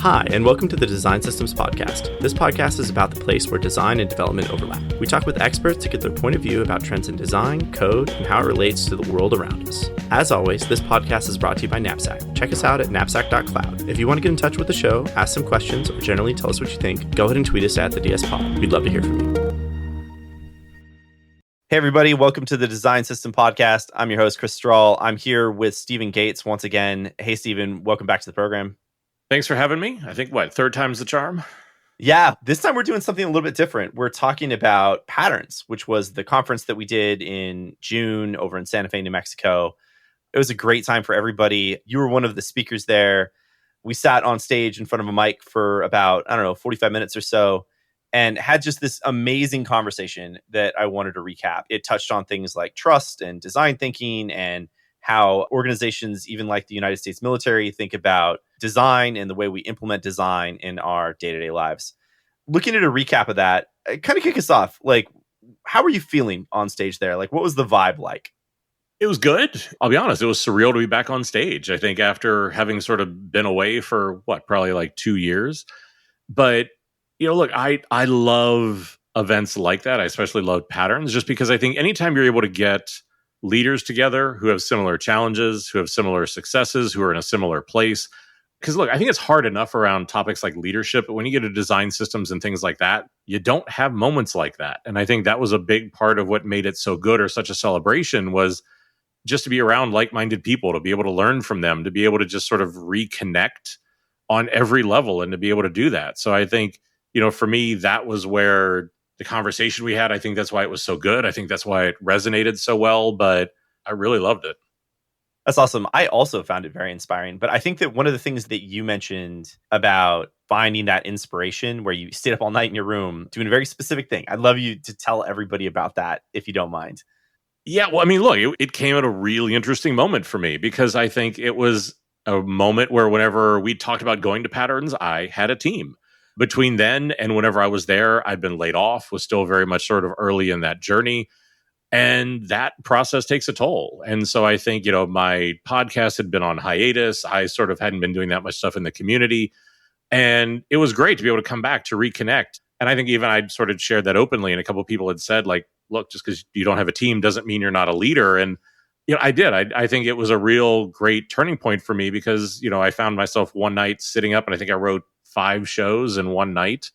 Hi, and welcome to the Design Systems Podcast. This podcast is about the place where design and development overlap. We talk with experts to get their point of view about trends in design, code, and how it relates to the world around us. As always, this podcast is brought to you by Knapsack. Check us out at knapsack.cloud. If you want to get in touch with the show, ask some questions, or generally tell us what you think, go ahead and tweet us at the DS Pod. We'd love to hear from you. Hey, everybody. Welcome to the Design System Podcast. I'm your host, Chris Strahl. I'm here with Stephen Gates once again. Hey, Stephen. Welcome back to the program. Thanks for having me. I think, third time's the charm? Yeah, this time we're doing something a little bit different. We're talking about Patterns, which was the conference that we did in June over in Santa Fe, New Mexico. It was a great time for everybody. You were one of the speakers there. We sat on stage in front of a mic for about, 45 minutes or so, and had just this amazing conversation that I wanted to recap. It touched on things like trust and design thinking and how organizations, even like the United States military, think about design and the way we implement design in our day-to-day lives. Looking at a recap of that, kind of kick us off. Like, how were you feeling on stage there? Like, what was the vibe like? It was good. I'll be honest. It was surreal to be back on stage. I think after having sort of been away for probably like 2 years. But, look, I love events like that. I especially love Patterns just because I think anytime you're able to get leaders together who have similar challenges, who have similar successes, who are in a similar place. Because look, I think it's hard enough around topics like leadership, but when you get to design systems and things like that, you don't have moments like that. And I think that was a big part of what made it so good or such a celebration was just to be around like-minded people, to be able to learn from them, to be able to just sort of reconnect on every level and to be able to do that. So I think, for me, that was where the conversation we had, I think that's why it was so good. I think that's why it resonated so well, but I really loved it. That's awesome. I also found it very inspiring. But I think that one of the things that you mentioned about finding that inspiration where you stayed up all night in your room doing a very specific thing, I'd love you to tell everybody about that, if you don't mind. Yeah, well, I mean, look, it came at a really interesting moment for me because I think it was a moment where whenever we talked about going to Patterns, I had a team. Between then and whenever I was there, I'd been laid off, was still very much sort of early in that journey. And that process takes a toll. And so I think, my podcast had been on hiatus. I sort of hadn't been doing that much stuff in the community. And it was great to be able to come back to reconnect. And I think even I'd sort of shared that openly. And a couple of people had said, like, look, just because you don't have a team doesn't mean you're not a leader. And, I did. I think it was a real great turning point for me because, I found myself one night sitting up and I think I wrote 5 shows in one night,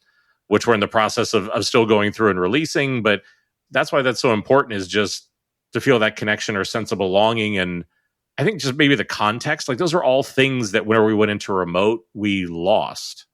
which we're in the process of still going through and releasing. But that's why that's so important, is just to feel that connection or sense of belonging. And I think just maybe the context, like those are all things that whenever we went into remote, we lost.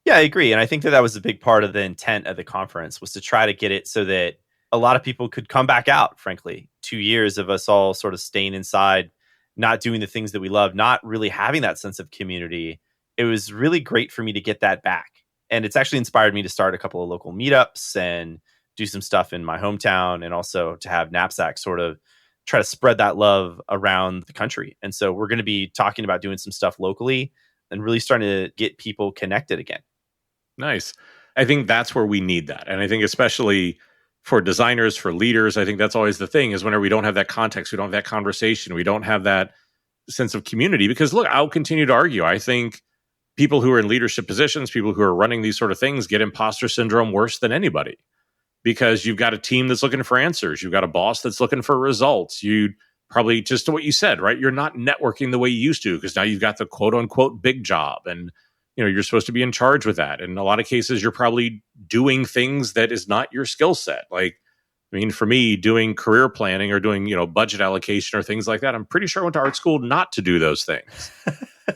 Yeah, I agree. And I think that was a big part of the intent of the conference, was to try to get it so that a lot of people could come back out, frankly. 2 years of us all sort of staying inside, not doing the things that we love, not really having that sense of community. It was really great for me to get that back. And it's actually inspired me to start a couple of local meetups and do some stuff in my hometown, and also to have Knapsack sort of try to spread that love around the country. And so we're going to be talking about doing some stuff locally and really starting to get people connected again. Nice. I think that's where we need that. And I think especially for designers, for leaders, I think that's always the thing, is whenever we don't have that context, we don't have that conversation, we don't have that sense of community. Because look, I'll continue to argue. I think people who are in leadership positions, people who are running these sort of things, get imposter syndrome worse than anybody. Because you've got a team that's looking for answers. You've got a boss that's looking for results. You probably, just to what you said, right? You're not networking the way you used to because now you've got the quote unquote big job. And, you're supposed to be in charge with that. And in a lot of cases, you're probably doing things that is not your skill set. Like, I mean, for me, doing career planning or doing, budget allocation or things like that, I'm pretty sure I went to art school not to do those things.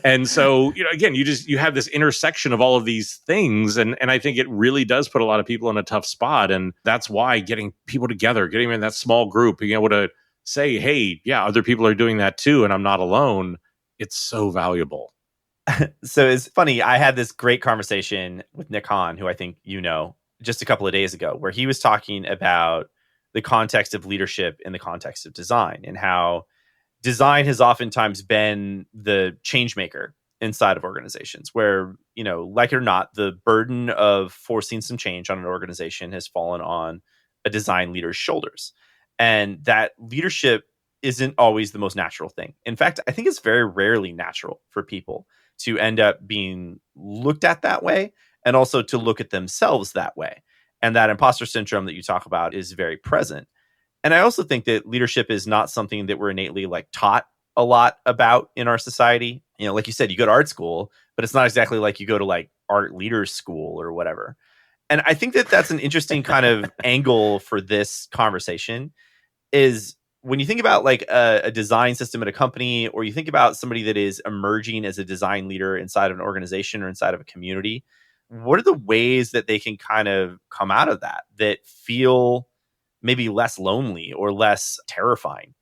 And so, again, you have this intersection of all of these things. And I think it really does put a lot of people in a tough spot. And that's why getting people together, getting them in that small group, being able to say, hey, yeah, other people are doing that too, and I'm not alone. It's so valuable. So it's funny. I had this great conversation with Nick Hahn, who I think just a couple of days ago, where he was talking about the context of leadership in the context of design, and how design has oftentimes been the change maker inside of organizations where, like it or not, the burden of forcing some change on an organization has fallen on a design leader's shoulders. And that leadership isn't always the most natural thing. In fact, I think it's very rarely natural for people to end up being looked at that way and also to look at themselves that way. And that imposter syndrome that you talk about is very present. And I also think that leadership is not something that we're innately like taught a lot about in our society. You know, like you said, you go to art school, but it's not exactly like you go to like art leaders school or whatever. And I think that that's an interesting kind of angle for this conversation is when you think about like a design system at a company, or you think about somebody that is emerging as a design leader inside of an organization or inside of a community, what are the ways that they can kind of come out of that feel maybe less lonely or less terrifying?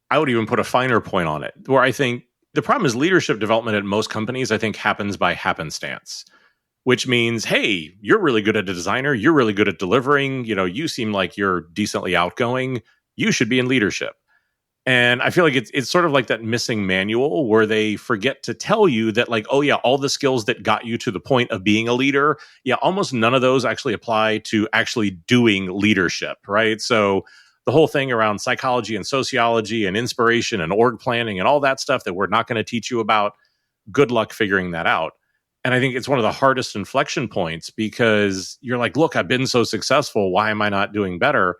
I would even put a finer point on it, where I think the problem is leadership development at most companies, I think, happens by happenstance, which means, hey, you're really good at a designer. You're really good at delivering. You know, you seem like you're decently outgoing. You should be in leadership. And I feel like it's sort of like that missing manual where they forget to tell you that, like, oh, yeah, all the skills that got you to the point of being a leader, yeah, almost none of those actually apply to actually doing leadership, right? So the whole thing around psychology and sociology and inspiration and org planning and all that stuff that we're not going to teach you about, good luck figuring that out. And I think it's one of the hardest inflection points because you're like, look, I've been so successful. Why am I not doing better?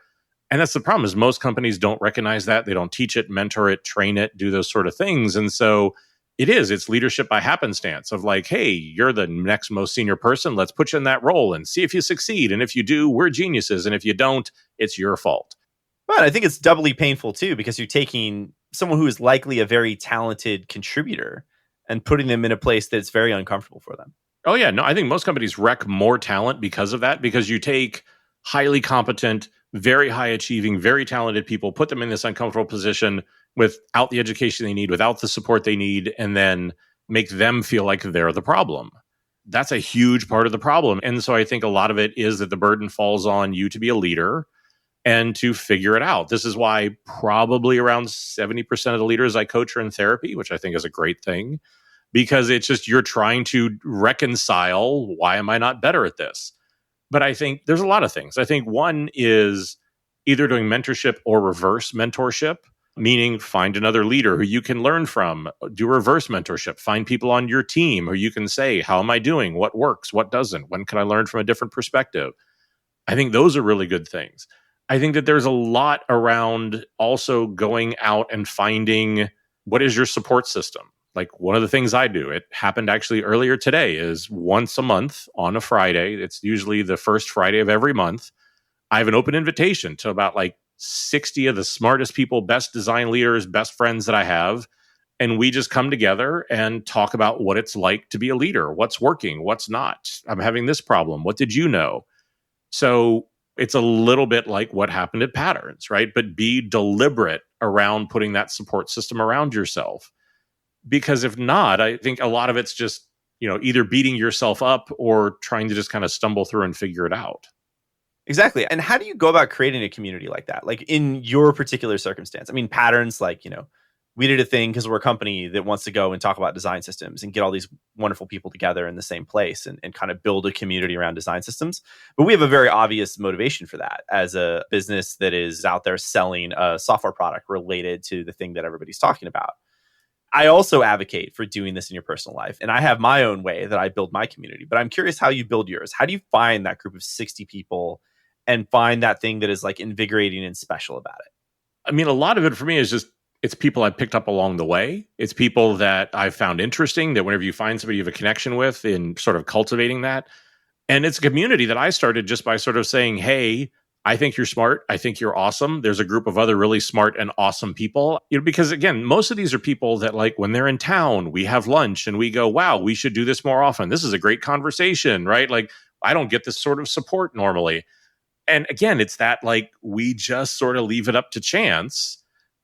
And that's the problem is most companies don't recognize that. They don't teach it, mentor it, train it, do those sort of things. And so it's leadership by happenstance of like, hey, you're the next most senior person. Let's put you in that role and see if you succeed. And if you do, we're geniuses. And if you don't, it's your fault. But I think it's doubly painful too, because you're taking someone who is likely a very talented contributor and putting them in a place that's very uncomfortable for them. Oh, yeah. No, I think most companies wreck more talent because of that, because you take highly competent, very high achieving, very talented people, put them in this uncomfortable position without the education they need, without the support they need, and then make them feel like they're the problem. That's a huge part of the problem. And so I think a lot of it is that the burden falls on you to be a leader and to figure it out. This is why probably around 70% of the leaders I coach are in therapy, which I think is a great thing, because it's just you're trying to reconcile, why am I not better at this? But I think there's a lot of things. I think one is either doing mentorship or reverse mentorship, meaning find another leader who you can learn from, do reverse mentorship, find people on your team who you can say, how am I doing? What works? What doesn't? When can I learn from a different perspective? I think those are really good things. I think that there's a lot around also going out and finding what is your support system. Like one of the things I do, it happened actually earlier today, is once a month on a Friday. It's usually the first Friday of every month. I have an open invitation to about like 60 of the smartest people, best design leaders, best friends that I have. And we just come together and talk about what it's like to be a leader, what's working, what's not. I'm having this problem. What did you know? So it's a little bit like what happened at Patterns, right? But be deliberate around putting that support system around yourself. Because if not, I think a lot of it's just, either beating yourself up or trying to just kind of stumble through and figure it out. Exactly. And how do you go about creating a community like that? Like in your particular circumstance? I mean, Patterns, like, we did a thing because we're a company that wants to go and talk about design systems and get all these wonderful people together in the same place and kind of build a community around design systems. But we have a very obvious motivation for that as a business that is out there selling a software product related to the thing that everybody's talking about. I also advocate for doing this in your personal life. And I have my own way that I build my community, but I'm curious how you build yours. How do you find that group of 60 people and find that thing that is like invigorating and special about it? I mean, a lot of it for me is just, it's people I picked up along the way. It's people that I've found interesting, that whenever you find somebody you have a connection with in sort of cultivating that. And it's a community that I started just by sort of saying, hey, I think you're smart. I think you're awesome. There's a group of other really smart and awesome people. Because again, most of these are people that like when they're in town, we have lunch and we go, wow, we should do this more often. This is a great conversation, right? Like I don't get this sort of support normally. And again, it's that like we just sort of leave it up to chance.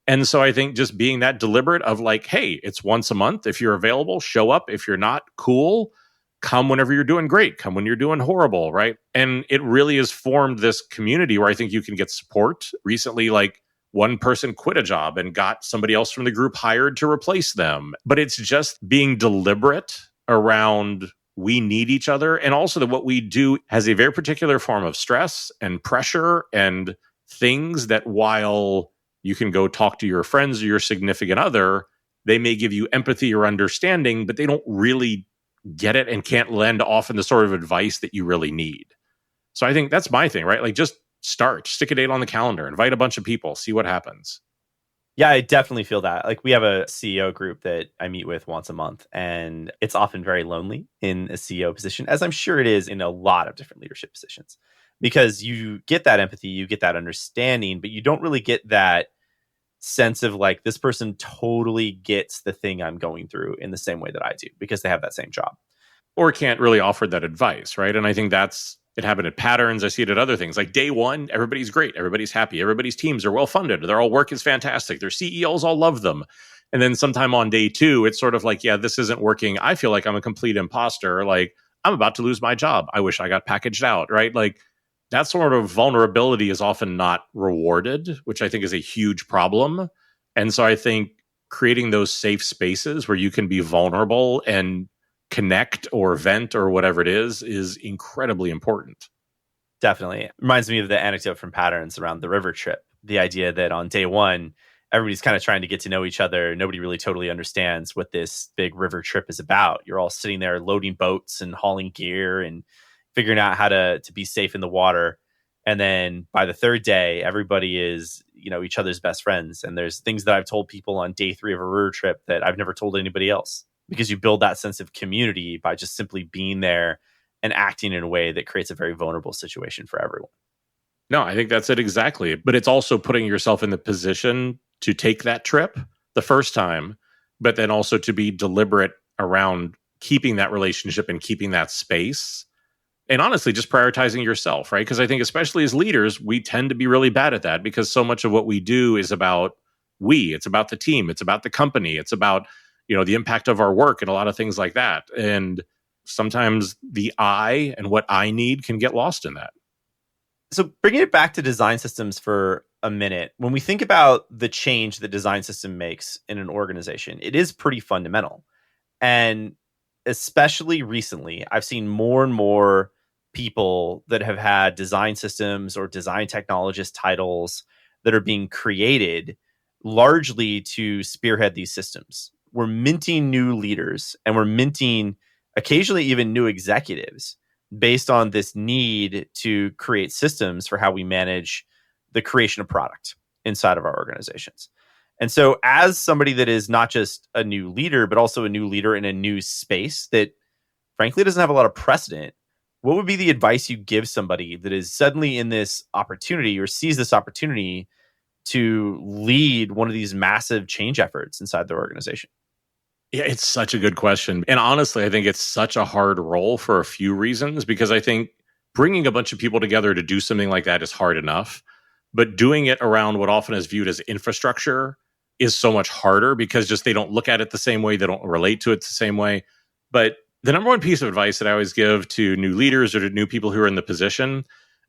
And so I think just being that deliberate of like, hey, it's once a month. If you're available, show up. If you're not, cool. Come whenever you're doing great. Come when you're doing horrible, right? And it really has formed this community where I think you can get support. Recently, like one person quit a job and got somebody else from the group hired to replace them. But it's just being deliberate around we need each other. And also that what we do has a very particular form of stress and pressure and things that while you can go talk to your friends or your significant other, They may give you empathy or understanding, but they don't really get it and can't lend often the sort of advice that you really need. So I think that's my thing, right? Like just start, stick a date on the calendar, invite a bunch of people, see what happens. Yeah, I definitely feel that. Like we have a CEO group that I meet with once a month, and it's often very lonely in a CEO position, as I'm sure it is in a lot of different leadership positions, because you get that empathy, you get that understanding, but you don't really get that sense of like this person totally gets the thing I'm going through in the same way that I do because they have that same job. Or can't really offer that advice, right? And I think that's it happened at Patterns. I see it at other things. Like day one, everybody's great, everybody's happy, everybody's teams are well funded, their all work is fantastic, their CEOs all love them. And then sometime on day two, it's sort of like, yeah, this isn't working. I feel like I'm a complete imposter. Like I'm about to lose my job. I wish I got packaged out, right? Like that sort of vulnerability is often not rewarded, which I think is a huge problem. And so I think creating those safe spaces where you can be vulnerable and connect or vent or whatever it is incredibly important. Definitely. Reminds me of the anecdote from Patterns around the river trip. The idea that on day one, everybody's kind of trying to get to know each other. Nobody really totally understands what this big river trip is about. You're all sitting there loading boats and hauling gear and figuring out how to be safe in the water. And then by the third day, everybody is, each other's best friends. And there's things that I've told people on day 3 of a river trip that I've never told anybody else, because you build that sense of community by just simply being there and acting in a way that creates a very vulnerable situation for everyone. No, I think that's it exactly. But it's also putting yourself in the position to take that trip the first time, but then also to be deliberate around keeping that relationship and keeping that space. And honestly, just prioritizing yourself, right? Because I think, especially as leaders, we tend to be really bad at that because so much of what we do is about it's about the team, it's about the company, it's about, the impact of our work and a lot of things like that. And sometimes the I and what I need can get lost in that. So bringing it back to design systems for a minute, when we think about the change the design system makes in an organization, it is pretty fundamental. And especially recently, I've seen more and more people that have had design systems or design technologist titles that are being created largely to spearhead these systems. We're minting new leaders and we're minting occasionally even new executives based on this need to create systems for how we manage the creation of product inside of our organizations. And so, as somebody that is not just a new leader, but also a new leader in a new space that frankly doesn't have a lot of precedent, what would be the advice you give somebody that is suddenly in this opportunity or sees this opportunity to lead one of these massive change efforts inside their organization? Yeah, it's such a good question. And honestly, I think it's such a hard role for a few reasons because I think bringing a bunch of people together to do something like that is hard enough. But doing it around what often is viewed as infrastructure is so much harder because just they don't look at it the same way, they don't relate to it the same way. But the number one piece of advice that I always give to new leaders or to new people who are in the position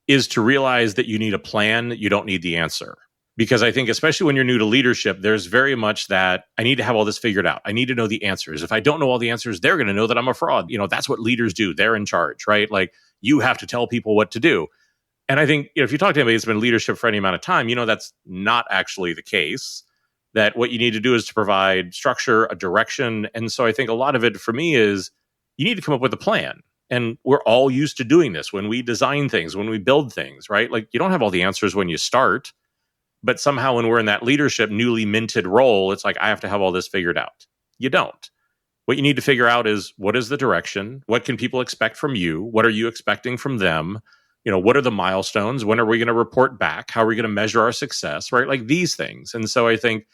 is to realize that you need a plan, you don't need the answer. Because I think, especially when you're new to leadership, there's very much that I need to have all this figured out. I need to know the answers. If I don't know all the answers, they're going to know that I'm a fraud. That's what leaders do. They're in charge, right? Like you have to tell people what to do. And I think if you talk to anybody who's been in leadership for any amount of time, that's not actually the case. That what you need to do is to provide structure, a direction. And so I think a lot of it for me is you need to come up with a plan. And we're all used to doing this when we design things, when we build things, right? Like you don't have all the answers when you start. But somehow when we're in that leadership, newly minted role, it's like, I have to have all this figured out. You don't. What you need to figure out is what is the direction? What can people expect from you? What are you expecting from them? What are the milestones? When are we going to report back? How are we going to measure our success? Right? Like these things. And so I think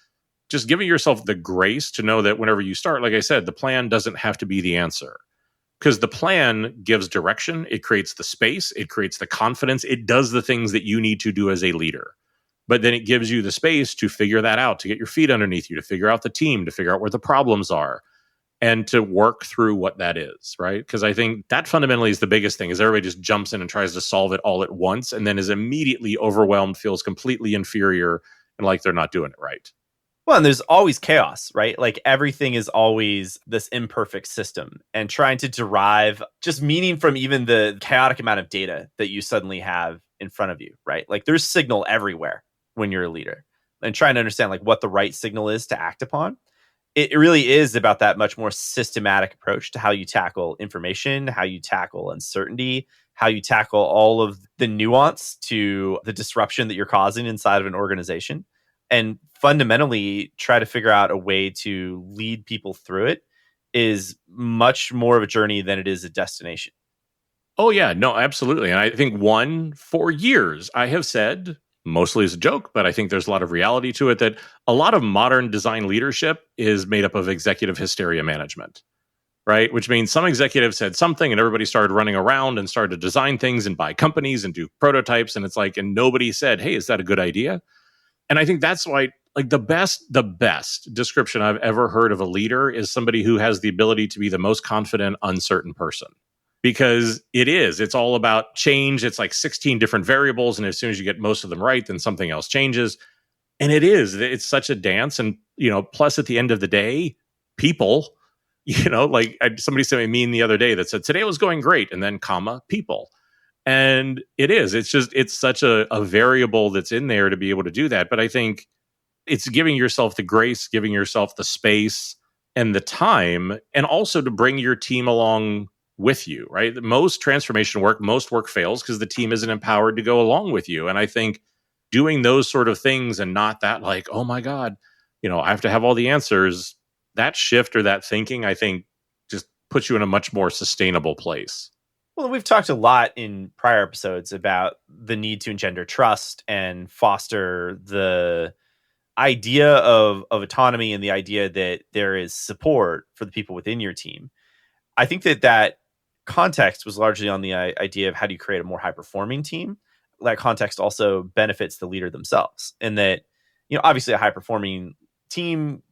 just giving yourself the grace to know that whenever you start, like I said, the plan doesn't have to be the answer. Because the plan gives direction, it creates the space, it creates the confidence, it does the things that you need to do as a leader. But then it gives you the space to figure that out, to get your feet underneath you, to figure out the team, to figure out where the problems are, and to work through what that is, right? Because I think that fundamentally is the biggest thing, is everybody just jumps in and tries to solve it all at once and then is immediately overwhelmed, feels completely inferior, and like they're not doing it right. Well, and there's always chaos, right? Like everything is always this imperfect system, and trying to derive just meaning from even the chaotic amount of data that you suddenly have in front of you, right? Like there's signal everywhere when you're a leader, and trying to understand like what the right signal is to act upon it really is about that much more systematic approach to how you tackle information, how you tackle uncertainty, how you tackle all of the nuance to the disruption that you're causing inside of an organization, and fundamentally try to figure out a way to lead people through it is much more of a journey than it is a destination. Oh, yeah. No, absolutely. And I think for years, I have said, mostly as a joke, but I think there's a lot of reality to it, that a lot of modern design leadership is made up of executive hysteria management, right? Which means some executive said something and everybody started running around and started to design things and buy companies and do prototypes. And it's like, and nobody said, hey, is that a good idea? And I think that's why, like, the best description I've ever heard of a leader is somebody who has the ability to be the most confident, uncertain person. Because it's all about change. It's like 16 different variables. And as soon as you get most of them right, then something else changes. And it's such a dance. And, plus at the end of the day, people, like somebody sent me a meme the other day that said, today was going great. And then people. And it's such a variable that's in there to be able to do that. But I think it's giving yourself the grace, giving yourself the space and the time, and also to bring your team along with you, right? Most transformation work, most work fails because the team isn't empowered to go along with you. And I think doing those sort of things and not that like, oh my God, I have to have all the answers, that shift or that thinking, I think just puts you in a much more sustainable place. Well, we've talked a lot in prior episodes about the need to engender trust and foster the idea of autonomy and the idea that there is support for the people within your team. I think that context was largely on the idea of how do you create a more high performing team. That context also benefits the leader themselves, and that, obviously a high performing team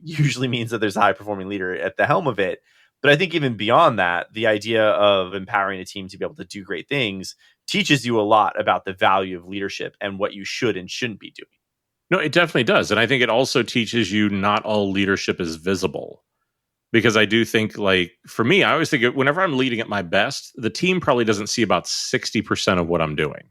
usually means that there's a high performing leader at the helm of it. But I think even beyond that, the idea of empowering a team to be able to do great things teaches you a lot about the value of leadership and what you should and shouldn't be doing. No, it definitely does. And I think it also teaches you not all leadership is visible. Because I do think, like, for me, I always think whenever I'm leading at my best, the team probably doesn't see about 60% of what I'm doing.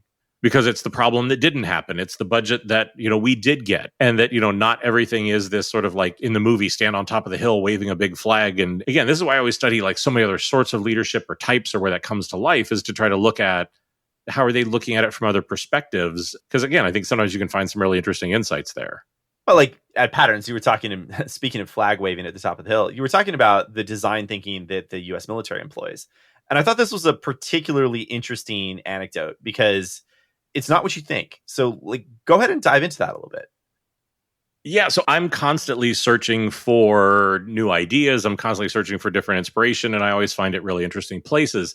Because it's the problem that didn't happen. It's the budget that, we did get. And that, not everything is this sort of like in the movie, stand on top of the hill, waving a big flag. And again, this is why I always study like so many other sorts of leadership or types or where that comes to life, is to try to look at how are they looking at it from other perspectives. Because again, I think sometimes you can find some really interesting insights there. Well, like at Patterns, you were talking, speaking of flag waving at the top of the hill, you were talking about the design thinking that the US military employs. And I thought this was a particularly interesting anecdote because it's not what you think. So, like, go ahead and dive into that a little bit. Yeah, so I'm constantly searching for new ideas. I'm constantly searching for different inspiration, and I always find it really interesting places.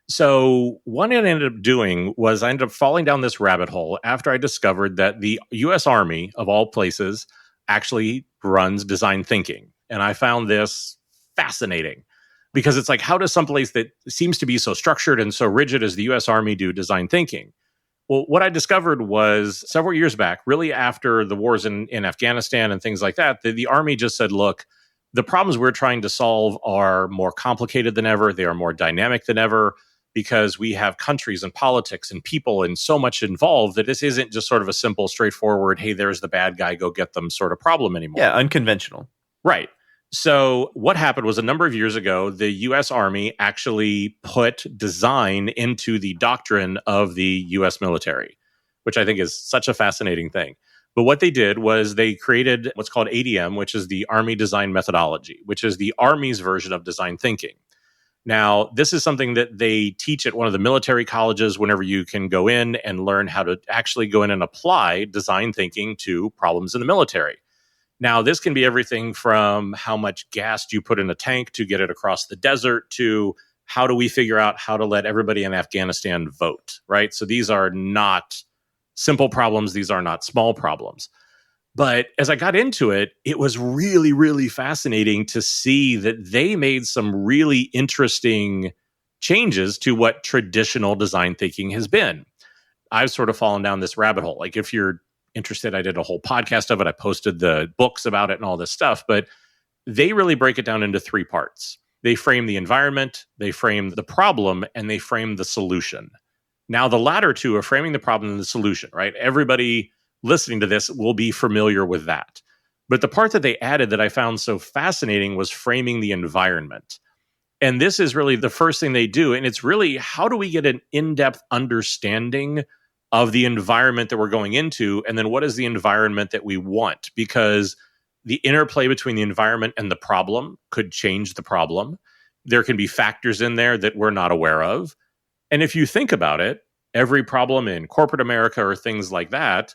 So what I ended up doing was I ended up falling down this rabbit hole after I discovered that the US Army, of all places, actually runs design thinking. And I found this fascinating because it's like, how does someplace that seems to be so structured and so rigid as the US Army do design thinking? Well, what I discovered was several years back, really after the wars in Afghanistan and things like that, the Army just said, look, the problems we're trying to solve are more complicated than ever. They are more dynamic than ever, because we have countries and politics and people and so much involved that this isn't just sort of a simple, straightforward, hey, there's the bad guy, go get them sort of problem anymore. Yeah, unconventional. Right. So what happened was a number of years ago, the U.S. Army actually put design into the doctrine of the U.S. military, which I think is such a fascinating thing. But what they did was they created what's called ADM, which is the Army Design Methodology, which is the Army's version of design thinking. Now, this is something that they teach at one of the military colleges whenever you can go in and learn how to actually go in and apply design thinking to problems in the military. Now, this can be everything from how much gas do you put in a tank to get it across the desert to how do we figure out how to let everybody in Afghanistan vote, right? So these are not simple problems. These are not small problems. But as I got into it, it was really, really fascinating to see that they made some really interesting changes to what traditional design thinking has been. I've sort of fallen down this rabbit hole. Like, if you're interested, I did a whole podcast of it. I posted the books about it and all this stuff. But they really break it down into three parts. They frame the environment, they frame the problem, and they frame the solution. Now, the latter two are framing the problem and the solution, right? Everybody listening to this will be familiar with that. But the part that they added that I found so fascinating was framing the environment. And this is really the first thing they do. And it's really, how do we get an in depth understanding of the environment that we're going into? And then what is the environment that we want? Because the interplay between the environment and the problem could change the problem. There can be factors in there that we're not aware of. And if you think about it, every problem in corporate America or things like that,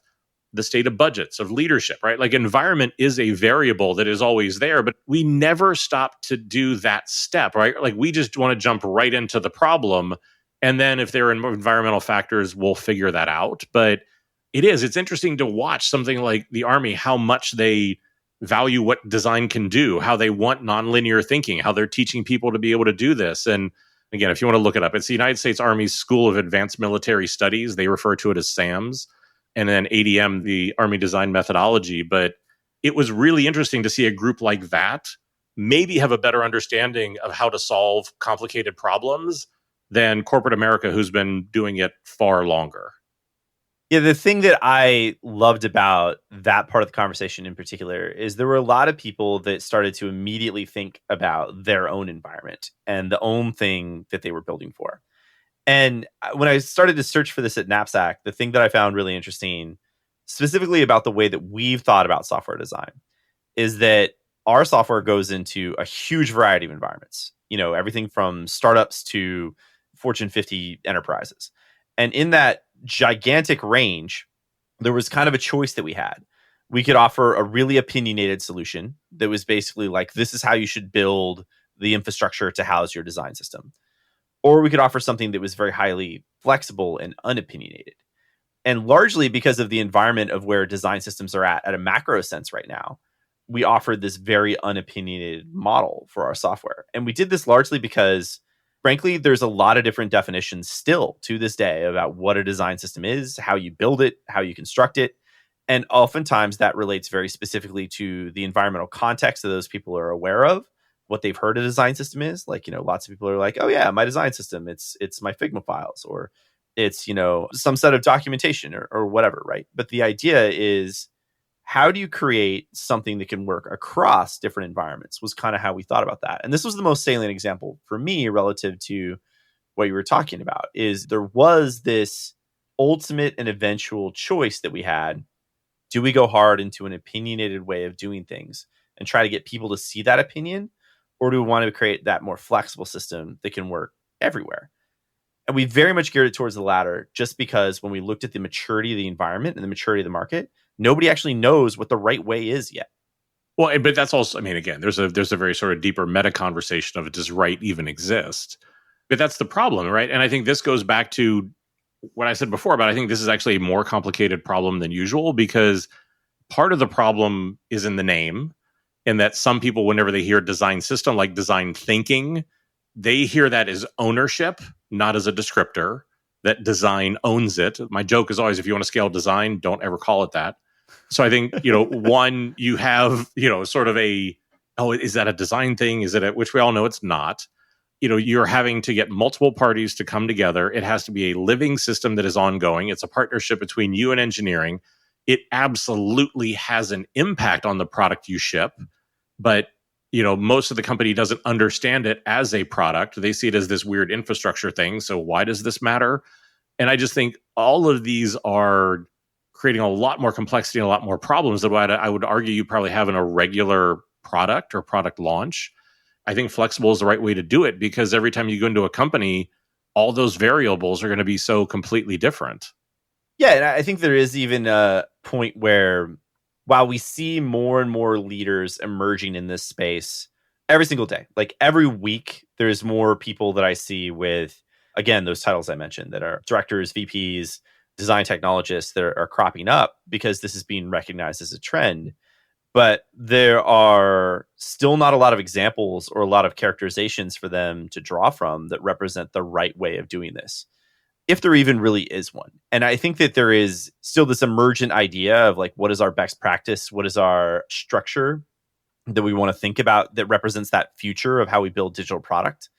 the state of budgets, of leadership, right? Like environment is a variable that is always there, but we never stop to do that step, right? Like we just want to jump right into the problem. And then if there are environmental factors, we'll figure that out. But it's interesting to watch something like the Army, how much they value what design can do, how they want nonlinear thinking, how they're teaching people to be able to do this. And again, if you want to look it up, it's the United States Army's School of Advanced Military Studies. They refer to it as SAMS. And then ADM, the Army Design Methodology. But it was really interesting to see a group like that maybe have a better understanding of how to solve complicated problems than corporate America, who's been doing it far longer. Yeah, the thing that I loved about that part of the conversation in particular is there were a lot of people that started to immediately think about their own environment and the own thing that they were building for. And when I started to search for this at Knapsack, the thing that I found really interesting, specifically about the way that we've thought about software design, is that our software goes into a huge variety of environments. Everything from startups to Fortune 50 enterprises. And in that gigantic range, there was kind of a choice that we had. We could offer a really opinionated solution that was basically like, this is how you should build the infrastructure to house your design system. Or we could offer something that was very highly flexible and unopinionated. And largely because of the environment of where design systems are at a macro sense right now, we offered this very unopinionated model for our software. And we did this largely because, frankly, there's a lot of different definitions still to this day about what a design system is, how you build it, how you construct it. And oftentimes that relates very specifically to the environmental context that those people are aware of, what they've heard a design system is. Like, lots of people are like, oh yeah, my design system, it's my Figma files, or it's, some set of documentation or whatever, right? But the idea is, how do you create something that can work across different environments was kind of how we thought about that. And this was the most salient example for me relative to what you were talking about, is there was this ultimate and eventual choice that we had. Do we go hard into an opinionated way of doing things and try to get people to see that opinion? Or do we want to create that more flexible system that can work everywhere? And we very much geared it towards the latter, just because when we looked at the maturity of the environment and the maturity of the market, nobody actually knows what the right way is yet. Well, but that's also, again, there's a very sort of deeper meta conversation of, does right even exist? But that's the problem, right? And I think this goes back to what I said before, but I think this is actually a more complicated problem than usual, because part of the problem is in the name, in that some people, whenever they hear design system, like design thinking, they hear that as ownership, not as a descriptor, that design owns it. My joke is always, if you want to scale design, don't ever call it that. So I think, one, you have, sort of is that a design thing? Is it which we all know it's not. You're having to get multiple parties to come together. It has to be a living system that is ongoing. It's a partnership between you and engineering. It absolutely has an impact on the product you ship, but most of the company doesn't understand it as a product. They see it as this weird infrastructure thing. So why does this matter? And I just think all of these are creating a lot more complexity and a lot more problems than what I would argue you probably have in a regular product or product launch. I think flexible is the right way to do it, because every time you go into a company, all those variables are going to be so completely different. Yeah, and I think there is even a point where, while we see more and more leaders emerging in this space every single day, like every week, there's more people that I see with, again, those titles I mentioned that are directors, VPs, design technologists that are cropping up, because this is being recognized as a trend. But there are still not a lot of examples or a lot of characterizations for them to draw from that represent the right way of doing this, if there even really is one. And I think that there is still this emergent idea of like, what is our best practice? What is our structure that we want to think about that represents that future of how we build digital product?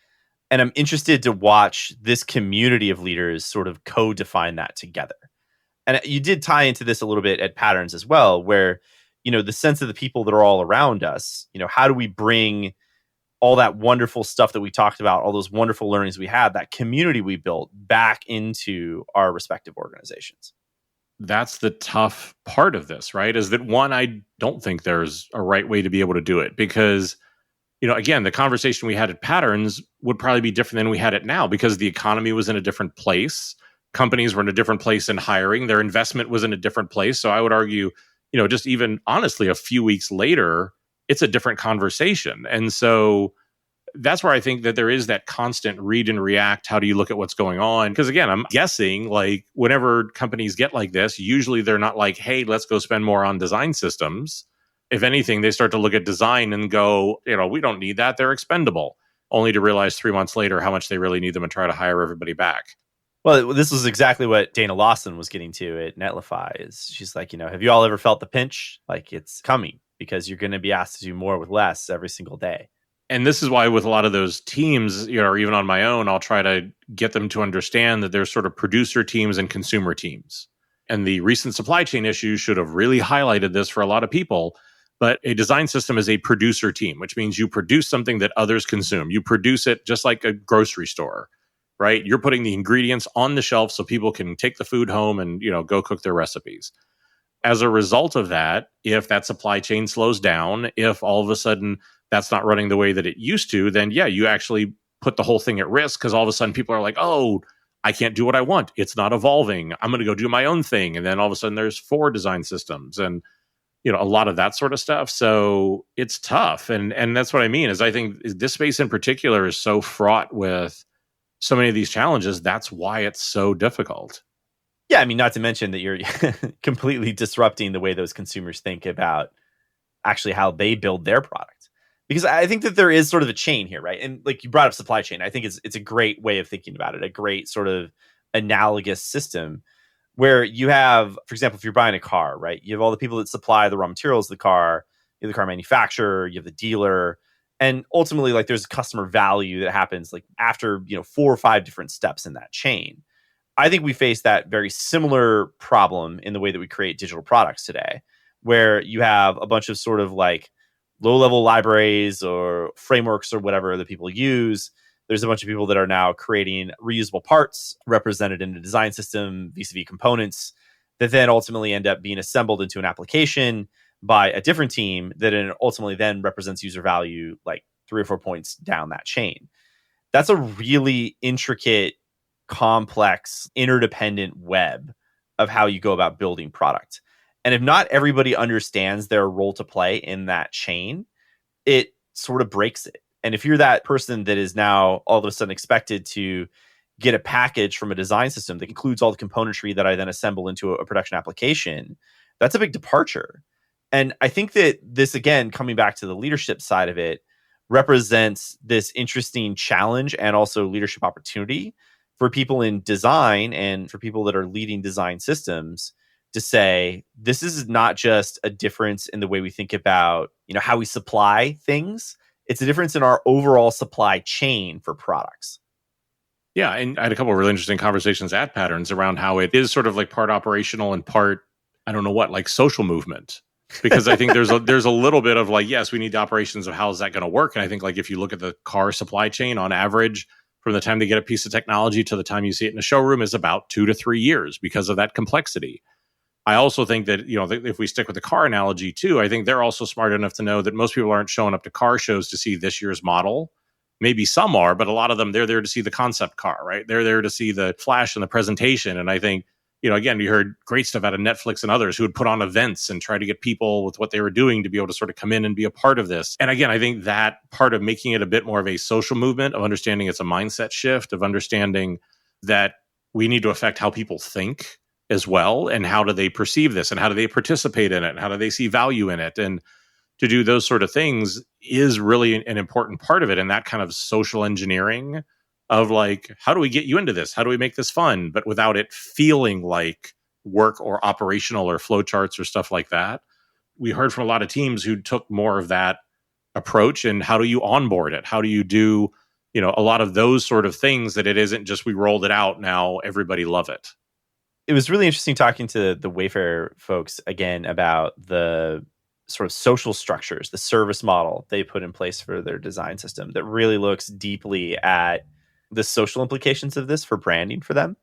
And I'm interested to watch this community of leaders sort of co-define that together. And you did tie into this a little bit at Patterns as well, where the sense of the people that are all around us. How do we bring all that wonderful stuff that we talked about, all those wonderful learnings we had, that community we built back into our respective organizations? That's the tough part of this, right? Is that one, I don't think there's a right way to be able to do it because, again, the conversation we had at Patterns would probably be different than we had it now because the economy was in a different place. Companies were in a different place in hiring. Their investment was in a different place. So I would argue, just even honestly, a few weeks later, it's a different conversation. And so that's where I think that there is that constant read and react. How do you look at what's going on? Because again, I'm guessing like whenever companies get like this, usually they're not like, hey, let's go spend more on design systems. If anything, they start to look at design and go, we don't need that. They're expendable, only to realize 3 months later how much they really need them and try to hire everybody back. Well, this was exactly what Dana Lawson was getting to at Netlify. Is she's like, have you all ever felt the pinch? Like it's coming because you're going to be asked to do more with less every single day. And this is why with a lot of those teams, or even on my own, I'll try to get them to understand that there's sort of producer teams and consumer teams. And the recent supply chain issues should have really highlighted this for a lot of people. But a design system is a producer team, which means you produce something that others consume. You produce it just like a grocery store, right? You're putting the ingredients on the shelf so people can take the food home and, go cook their recipes. As a result of that, if that supply chain slows down, if all of a sudden that's not running the way that it used to, then yeah, you actually put the whole thing at risk because all of a sudden people are like, oh, I can't do what I want. It's not evolving. I'm going to go do my own thing. And then all of a sudden there's 4 design systems and, a lot of that sort of stuff. So it's tough. And that's what I mean is I think this space in particular is so fraught with so many of these challenges. That's why it's so difficult. Yeah, I mean, not to mention that you're completely disrupting the way those consumers think about actually how they build their product. Because I think that there is sort of a chain here, right? And like you brought up supply chain, I think it's a great way of thinking about it, a great sort of analogous system where you have, for example, if you're buying a car, right? You have all the people that supply the raw materials of the car, you have the car manufacturer, you have the dealer, and ultimately like there's customer value that happens like after, 4 or 5 different steps in that chain. I think we face that very similar problem in the way that we create digital products today, where you have a bunch of sort of like low-level libraries or frameworks or whatever that people use. There's a bunch of people that are now creating reusable parts represented in a design system, vis-a-vis components, that then ultimately end up being assembled into an application by a different team that ultimately then represents user value like 3 or 4 points down that chain. That's a really intricate, complex, interdependent web of how you go about building product. And if not everybody understands their role to play in that chain, it sort of breaks it. And if you're that person that is now all of a sudden expected to get a package from a design system that includes all the componentry that I then assemble into a production application, that's a big departure. And I think that this, again, coming back to the leadership side of it, represents this interesting challenge and also leadership opportunity for people in design and for people that are leading design systems to say, this is not just a difference in the way we think about, how we supply things. It's a difference in our overall supply chain for products. Yeah. And I had a couple of really interesting conversations at Patterns around how it is sort of like part operational and part, I don't know what, like social movement. Because I think there's a little bit of like, yes, we need the operations of how is that going to work. And I think like if you look at the car supply chain on average, from the time they get a piece of technology to the time you see it in a showroom is about 2 to 3 years because of that complexity. I also think that, if we stick with the car analogy too, I think they're also smart enough to know that most people aren't showing up to car shows to see this year's model. Maybe some are, but a lot of them, they're there to see the concept car, right? They're there to see the flash and the presentation. And I think, again, you heard great stuff out of Netflix and others who would put on events and try to get people with what they were doing to be able to sort of come in and be a part of this. And again, I think that part of making it a bit more of a social movement, of understanding it's a mindset shift, of understanding that we need to affect how people think as well. And how do they perceive this? And how do they participate in it? And how do they see value in it? And to do those sort of things is really an important part of it. And that kind of social engineering of like, how do we get you into this? How do we make this fun? But without it feeling like work or operational or flowcharts or stuff like that. We heard from a lot of teams who took more of that approach. And how do you onboard it? How do you do, a lot of those sort of things that it isn't just we rolled it out, now everybody love it. It was really interesting talking to the Wayfair folks again about the sort of social structures, the service model they put in place for their design system that really looks deeply at the social implications of this for branding for them.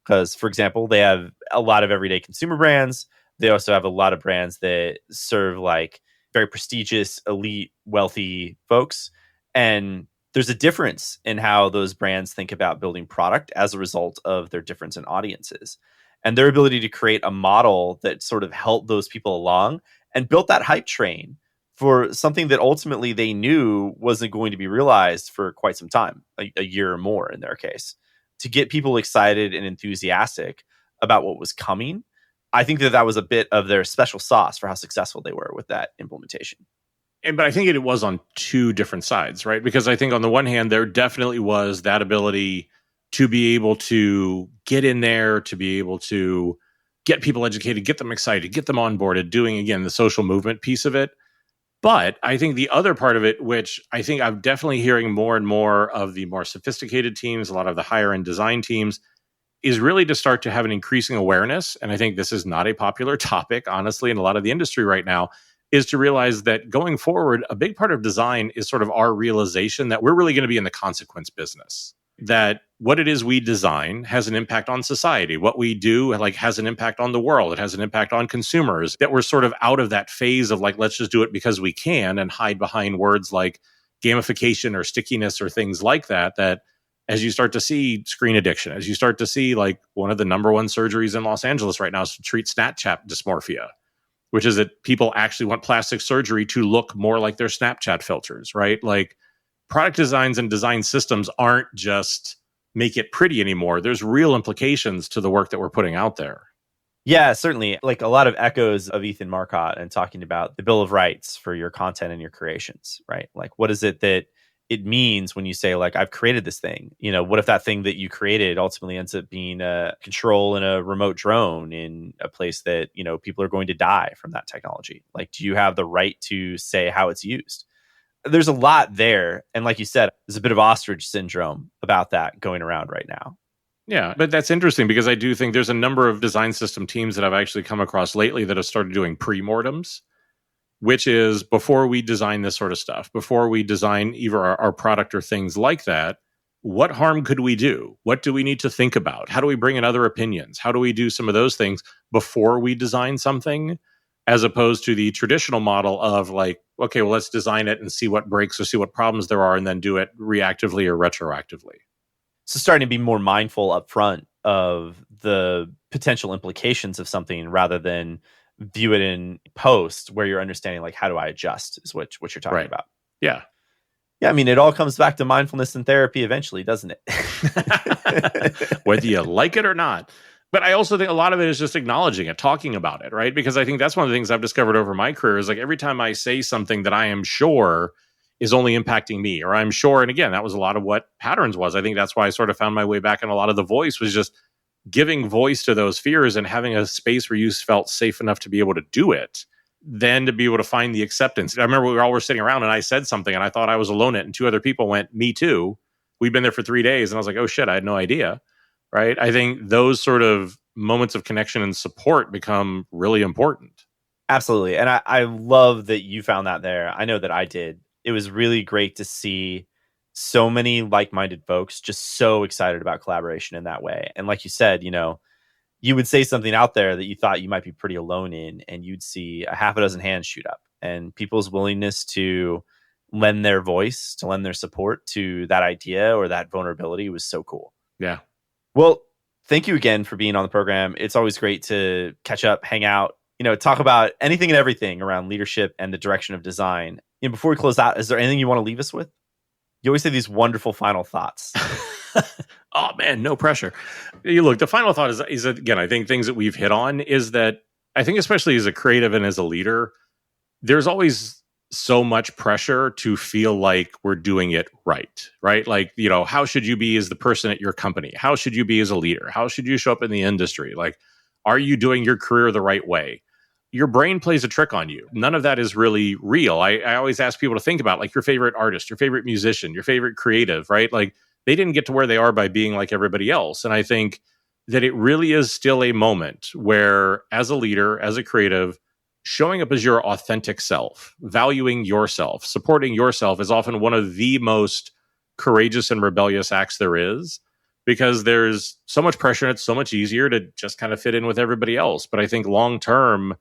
Because, for example, they have a lot of everyday consumer brands. They also have a lot of brands that serve like very prestigious, elite, wealthy folks. And there's a difference in how those brands think about building product as a result of their difference in audiences. And their ability to create a model that sort of helped those people along and built that hype train for something that ultimately they knew wasn't going to be realized for quite some time, a year or more in their case, to get people excited and enthusiastic about what was coming. I think that was a bit of their special sauce for how successful they were with that implementation. But I think it was on two different sides, right? Because I think on the one hand, there definitely was that ability to be able to get in there, to be able to get people educated, get them excited, get them onboarded, doing, again, the social movement piece of it. But I think the other part of it, which I think I'm definitely hearing more and more of the more sophisticated teams, a lot of the higher end design teams, is really to start to have an increasing awareness. And I think this is not a popular topic, honestly, in a lot of the industry right now, is to realize that going forward, a big part of design is sort of our realization that we're really going to be in the consequence business. That what it is we design has an impact on society. What we do like has an impact on the world. It has an impact on consumers. That we're sort of out of that phase of like, let's just do it because we can and hide behind words like gamification or stickiness or things like that. That as you start to see screen addiction, as you start to see like one of the number one surgeries in Los Angeles right now is to treat Snapchat dysmorphia, which is that people actually want plastic surgery to look more like their Snapchat filters, right? Like product designs and design systems aren't just make it pretty anymore. There's real implications to the work that we're putting out there. Yeah, certainly. Like a lot of echoes of Ethan Marcotte and talking about the Bill of Rights for your content and your creations, right? Like, what is it that it means when you say, like, I've created this thing? You know, what if that thing that you created ultimately ends up being a control in a remote drone in a place that, you know, people are going to die from that technology? Like, do you have the right to say how it's used? There's a lot there. And like you said, there's a bit of ostrich syndrome about that going around right now. Yeah, but that's interesting because I do think there's a number of design system teams that I've actually come across lately that have started doing pre-mortems, which is before we design this sort of stuff, before we design either our product or things like that, what harm could we do? What do we need to think about? How do we bring in other opinions? How do we do some of those things before we design something? As opposed to the traditional model of like, okay, well, let's design it and see what breaks or see what problems there are and then do it reactively or retroactively. So starting to be more mindful up front of the potential implications of something rather than view it in post where you're understanding like, how do I adjust is what you're talking about. Yeah. Yeah. I mean, it all comes back to mindfulness and therapy eventually, doesn't it? Whether you like it or not. But I also think a lot of it is just acknowledging it, talking about it, right? Because I think that's one of the things I've discovered over my career is like every time I say something that I am sure is only impacting me, or I'm sure, and again, that was a lot of what Patterns was. I think that's why I sort of found my way back in a lot of the voice was just giving voice to those fears and having a space where you felt safe enough to be able to do it, then to be able to find the acceptance. I remember we all were sitting around and I said something and I thought I was alone in it, and two other people went, me too. We've been there for 3 days. And I was like, oh shit, I had no idea. Right. I think those sort of moments of connection and support become really important. Absolutely. And I love that you found that there. I know that I did. It was really great to see so many like-minded folks just so excited about collaboration in that way. And like you said, you know, you would say something out there that you thought you might be pretty alone in, and you'd see a half a dozen hands shoot up, and people's willingness to lend their voice, to lend their support to that idea or that vulnerability was so cool. Yeah. Well, thank you again for being on the program. It's always great to catch up, hang out, you know, talk about anything and everything around leadership and the direction of design. And before we close out, is there anything you want to leave us with? You always say these wonderful final thoughts. Oh man, no pressure. You look, the final thought is again, I think things that we've hit on is that I think especially as a creative and as a leader, there's always so much pressure to feel like we're doing it right? Like, you know, how should you be as the person at your company? How should you be as a leader? How should you show up in the industry? Like, are you doing your career the right way? Your brain plays a trick on you. None of that is really real. I always ask people to think about like your favorite artist, your favorite musician, your favorite creative, right? Like they didn't get to where they are by being like everybody else. And I think that it really is still a moment where as a leader, as a creative, showing up as your authentic self, valuing yourself, supporting yourself is often one of the most courageous and rebellious acts there is, because there's so much pressure and it's so much easier to just kind of fit in with everybody else. But I think long term,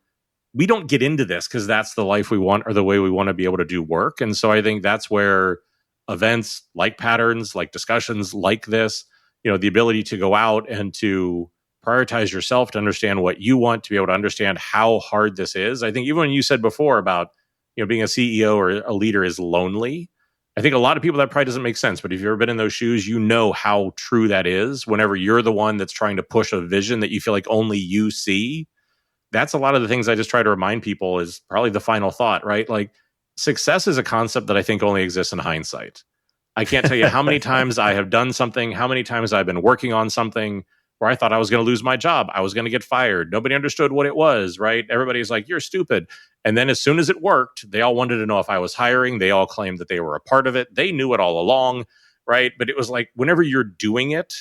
we don't get into this because that's the life we want or the way we want to be able to do work. And so I think that's where events like Patterns, like discussions like this, the ability to go out and to prioritize yourself, to understand what you want, to be able to understand how hard this is. I think even when you said before about, being a CEO or a leader is lonely, I think a lot of people that probably doesn't make sense. But if you've ever been in those shoes, you know how true that is. Whenever you're the one that's trying to push a vision that you feel like only you see, that's a lot of the things I just try to remind people is probably the final thought, right? Like success is a concept that I think only exists in hindsight. I can't tell you how many times I have done something, how many times I've been working on something where I thought I was going to lose my job. I was going to get fired. Nobody understood what it was, right? Everybody's like, you're stupid. And then as soon as it worked, they all wanted to know if I was hiring. They all claimed that they were a part of it. They knew it all along, right? But it was like, whenever you're doing it,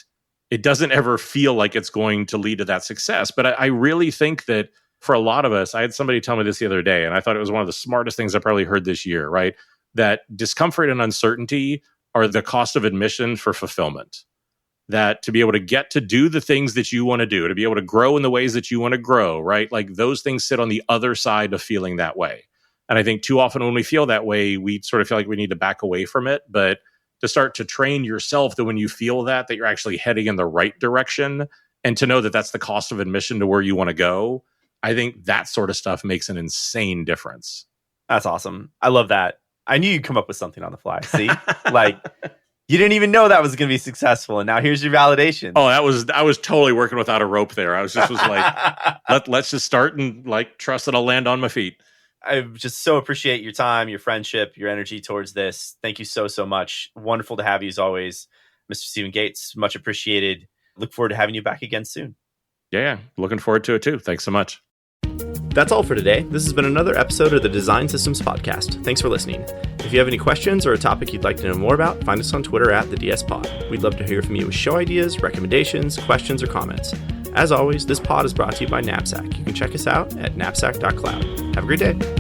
it doesn't ever feel like it's going to lead to that success. But I really think that for a lot of us, I had somebody tell me this the other day, and I thought it was one of the smartest things I probably heard this year, right? That discomfort and uncertainty are the cost of admission for fulfillment. That to be able to get to do the things that you want to do, to be able to grow in the ways that you want to grow, right? Like those things sit on the other side of feeling that way. And I think too often when we feel that way, we sort of feel like we need to back away from it. But to start to train yourself that when you feel that you're actually heading in the right direction, and to know that that's the cost of admission to where you want to go, I think that sort of stuff makes an insane difference. That's awesome. I love that. I knew you'd come up with something on the fly. See? Like, you didn't even know that was going to be successful, and now here's your validation. Oh, I was totally working without a rope there. I was like, let's just start and like trust that I'll land on my feet. I just so appreciate your time, your friendship, your energy towards this. Thank you so much. Wonderful to have you as always, Mr. Stephen Gates. Much appreciated. Look forward to having you back again soon. Yeah, looking forward to it too. Thanks so much. That's all for today. This has been another episode of the Design Systems Podcast. Thanks for listening. If you have any questions or a topic you'd like to know more about, find us on Twitter at the DS Pod. We'd love to hear from you with show ideas, recommendations, questions, or comments. As always, this pod is brought to you by Knapsack. You can check us out at knapsack.cloud. Have a great day.